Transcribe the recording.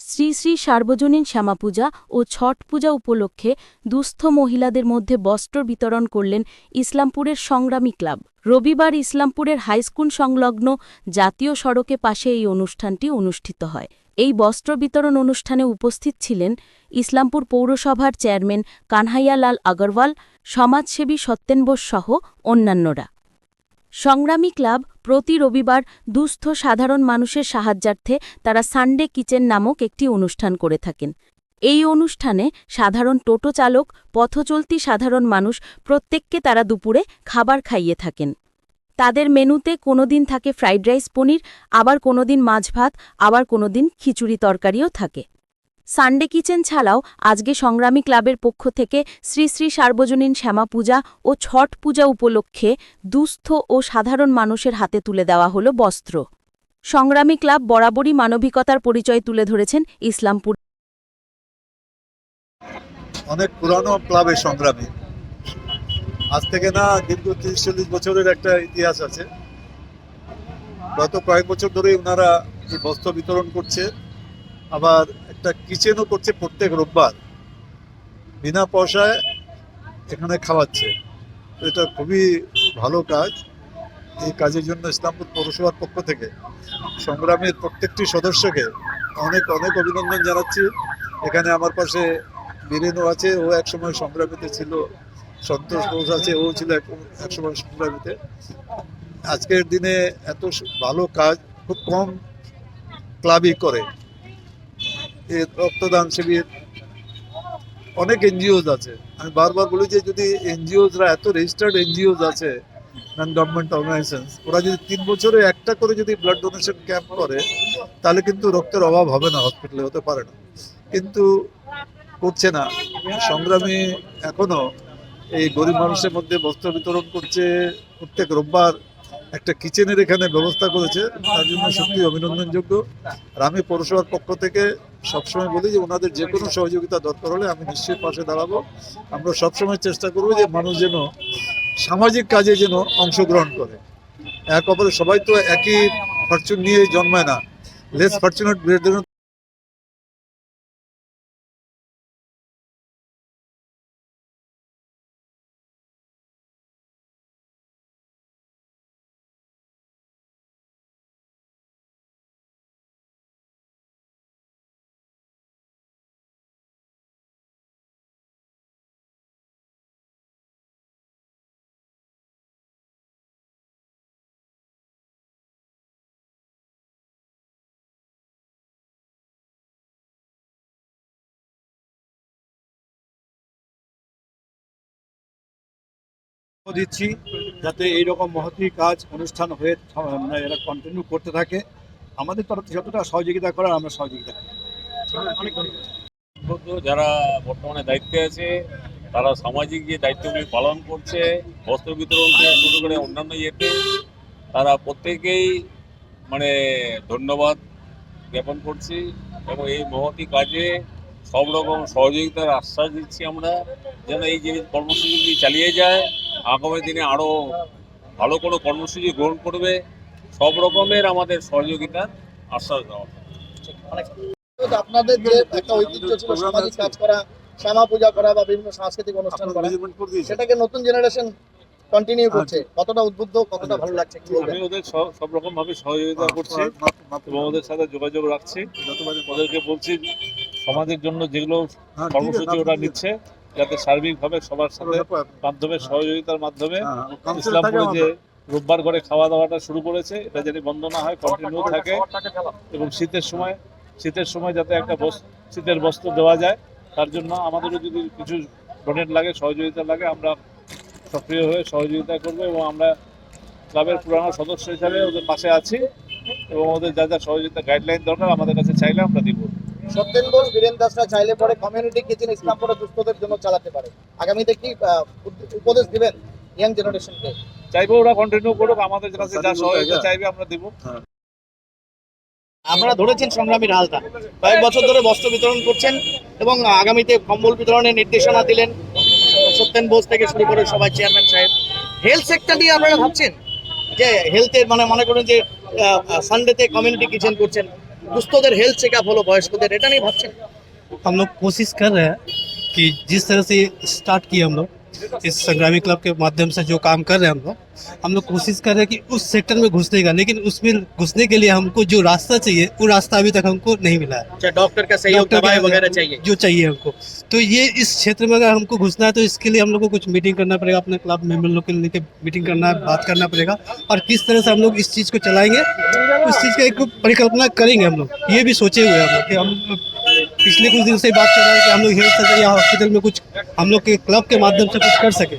শ্রী শ্রী সার্বজনীন শ্যামাপূজা ও ছট পূজা উপলক্ষে দুস্থ মহিলাদের মধ্যে বস্ত্র বিতরণ করলেন ইসলামপুরের সংগ্রামী ক্লাব। রবিবার ইসলামপুরের হাইস্কুল সংলগ্ন জাতীয় সড়কে পাশে এই অনুষ্ঠানটি অনুষ্ঠিত হয়। এই বস্ত্র বিতরণ অনুষ্ঠানে উপস্থিত ছিলেন ইসলামপুর পৌরসভার চেয়ারম্যান কানহাইয়ালাল আগরওয়াল, সমাজসেবী সত্যেন বোস সহ অন্যান্যরা। সংগ্রামী ক্লাব প্রতি রবিবার দুস্থ সাধারণ মানুষের সাহায্যার্থে তারা সানডে কিচেন নামক একটি অনুষ্ঠান করে থাকেন। এই অনুষ্ঠানে সাধারণ টোটো চালক, পথচলতি সাধারণ মানুষ প্রত্যেককে তারা দুপুরে খাবার খাইয়ে থাকেন। তাদের মেনুতে কোনোদিন থাকে ফ্রাইড রাইস পনির, আবার কোনোদিন মাছ ভাত, আবার কোনোদিন খিচুড়ি তরকারিও থাকে। সানডে কিচেন ছাড়াও আজকে সংগ্রামী ক্লাবের পক্ষ থেকে শ্রী শ্রী সার্বজনীন শ্যামা পূজা ও ছট পূজা উপলক্ষে দুস্থ ও সাধারণ মানুষের হাতে তুলে দেওয়া হল বস্ত্র। সংগ্রামী ক্লাব বরাবরই মানবিকতার পরিচয় তুলে ধরেছেন ইসলামপুর। অনেক পুরানো ক্লাবের সংগ্রামী, আজ থেকে না দীর্ঘ ৩০-৪০ বছরের একটা ইতিহাস আছে। গত কয়েক বছর ধরেই ওনারা এই বস্ত্র বিতরণ করছে, আবার একটা কিচেনও করছে প্রত্যেক রোববার, বিনা পয়সায় এখানে খাওয়াচ্ছে। তো এটা খুবই ভালো কাজ। এই কাজের জন্য ইসলামপুর পৌরসভার পক্ষ থেকে সংগ্রামের প্রত্যেকটি সদস্যকে অনেক অনেক অভিনন্দন জানাচ্ছি। এখানে আমার পাশে বীরেনও আছে, ও একসময় সংগ্রামীতে ছিল। সন্তোষ ঘোষ আছে, ও ছিল একসময় সংগ্রামীতে। আজকের দিনে এত ভালো কাজ খুব কম ক্লাবই করে। এই রক্তদান শিবির, অনেক এনজিওজ আছে। আমি বারবার বলি যে যদি এনজিওজরা, এত রেজিস্টার্ড এনজিওজ আছে, নন গভর্নমেন্ট অর্গানাইজেশনস, ওরা যদি 3 বছরে একটা করে যদি ব্লাড ডোনেশন ক্যাম্প করে, তাহলে কিন্তু রক্তের অভাব হবে না, হসপিটালে হতে পারে না। কিন্তু করছে না। সংগ্রামী এখনো এই গরিব মানুষের মধ্যে বস্ত্র বিতরণ করছে। প্রত্যেক রোববার একটা কিচেনের এখানে ব্যবস্থা করেছে, তার জন্য সত্যি অভিনন্দনযোগ্য। আর আমি পৌরসভার পক্ষ থেকে সবসময় বলি যে ওনাদের যে কোনো সহযোগিতা দরকার হলে আমি নিশ্চয়ই পাশে দাঁড়াবো। আমরা সবসময় চেষ্টা করবো যে মানুষ যেন সামাজিক কাজে যেন অংশগ্রহণ করে। এক অপরে সবাই তো একই ফরচুন নিয়ে জন্মায় না, লেস ফরচুনেট ব্রেডদের দিচ্ছি যাতে এইরকম মহতী কাজ অনুষ্ঠান হয়ে এরা কন্টিনিউ করতে থাকে। আমাদের তরফ থেকে যতটা সহযোগিতা করার আমরা সহযোগিতা করি। যারা বর্তমানে দায়িত্বে আছে তারা সামাজিক যে দায়িত্বগুলি পালন করছে, বস্ত্র বিতরণ থেকে শুরু করে অন্যান্য ইয়েতে, তারা প্রত্যেকেই ধন্যবাদ জ্ঞাপন করছি এবং এই মহতী কাজে সব রকম সহযোগিতার আশ্বাস দিচ্ছি আমরা, যেন এই জিনিস কর্মসূচিগুলি চালিয়ে যায়। আগামী দিনে আরও ভালো কোনো কর্মসূচি গ্রহণ করবে, সব রকমের আমাদের সহযোগিতার আশ্বাস দেওয়া। আপনাদের যে একটা ঐতিহ্য ছিল সামাজিক কাজ করা, শ্যামা পূজা করা বা বিভিন্ন সাংস্কৃতিক অনুষ্ঠান করা, সেটাকে নতুন জেনারেশন কন্টিনিউ করছে, কতটা উদ্বুদ্ধ, কতটা ভালো লাগছে? আমি ওদের সব রকম ভাবে সহযোগিতা করছি এবং ওদের সাথে যোগাযোগ রাখছি। ওদেরকে বলছি সমাজের জন্য যেগুলো কর্মসূচি ওরা নিচ্ছে, যাতে সার্বিকভাবে সবার সাথে মাধ্যমে সহযোগিতার মাধ্যমে ইসলামপুরে যে রোববার করে খাওয়া দাওয়াটা শুরু করেছে, এটা যাতে বন্ধ না হয়, কন্টিনিউ থাকে। এবং শীতের সময় যাতে একটা শীতের বস্ত্র দেওয়া যায়, তার জন্য আমাদেরও যদি কিছু ডোনেট লাগে, সহযোগিতা লাগে, আমরা সক্রিয় হয়ে সহযোগিতা করবো এবং আমরা ক্লাবের পুরানো সদস্য হিসাবে ওদের পাশে আছি এবং ওদের যা যা সহযোগিতা গাইডলাইন দরকার আমাদের কাছে চাইলে আমরা দিব। সত্যেন বোস, বীরেন দাসরা চাইলে পরে কমিউনিটি কিচেন ইসলামপুরে দুস্থদের জন্য চালাতে পারে। আগামীতে কি উপদেশ দিবেন ইয়াং জেনারেশনকে? চাইবো ওরা কন্টিনিউ করুক, আমাদের কাছে যা সহযোগিতা চাইবে আমরা দিব। আপনারা ধরেছেন সংগ্রামীর হালটা, কয়েক বছর ধরে বস্ত্র বিতরণ করছেন এবং আগামীতে কম্বল বিতরণের নির্দেশনা দিলেন সত্যেন বোস থেকে শুরু করে সবাই, চেয়ারম্যান সাহেব। হেলথ সেক্টর নিয়ে আপনারা ভাবছেন যে হেলথের মনে করেন যে সানডেতে কমিউনিটি কিচেন করছেন, দুস্থদের হেলথ চেক আপ হলো বয়স্কদের, এটা নিয়ে ভাবছেন? हम लोग कोशिश कर रहे हैं कि जिस तरह से स्टार्ट किए हम लोग इस संग्रामी क्लब के माध्यम से जो काम कर रहे हैं हम लोग कोशिश कर रहे हैं कि उस सेक्टर में घुसने का, लेकिन उसमें घुसने के लिए हमको जो रास्ता चाहिए वो रास्ता अभी तक हमको नहीं मिला है। अच्छा, डॉक्टर का सहयोग, डॉक्टर दवाई का वगैरह चाहिए। जो चाहिए हमको, तो ये इस क्षेत्र में अगर हमको घुसना है तो इसके लिए हम लोग को कुछ मीटिंग करना पड़ेगा, अपने क्लब मेंबर लोग के लेके मीटिंग करना है, बात करना पड़ेगा, और किस तरह से हम लोग इस चीज़ को चलाएंगे उस चीज़ का एक परिकल्पना करेंगे। हम लोग ये भी सोचे हुए हैं हम लोग कि हम पिछले कुछ दिन से बात कर रहे हैं कि हम लोग हेल्थ सेंटर या हॉस्पिटल में कुछ हम लोग के क्लब के माध्यम से कुछ कर सके।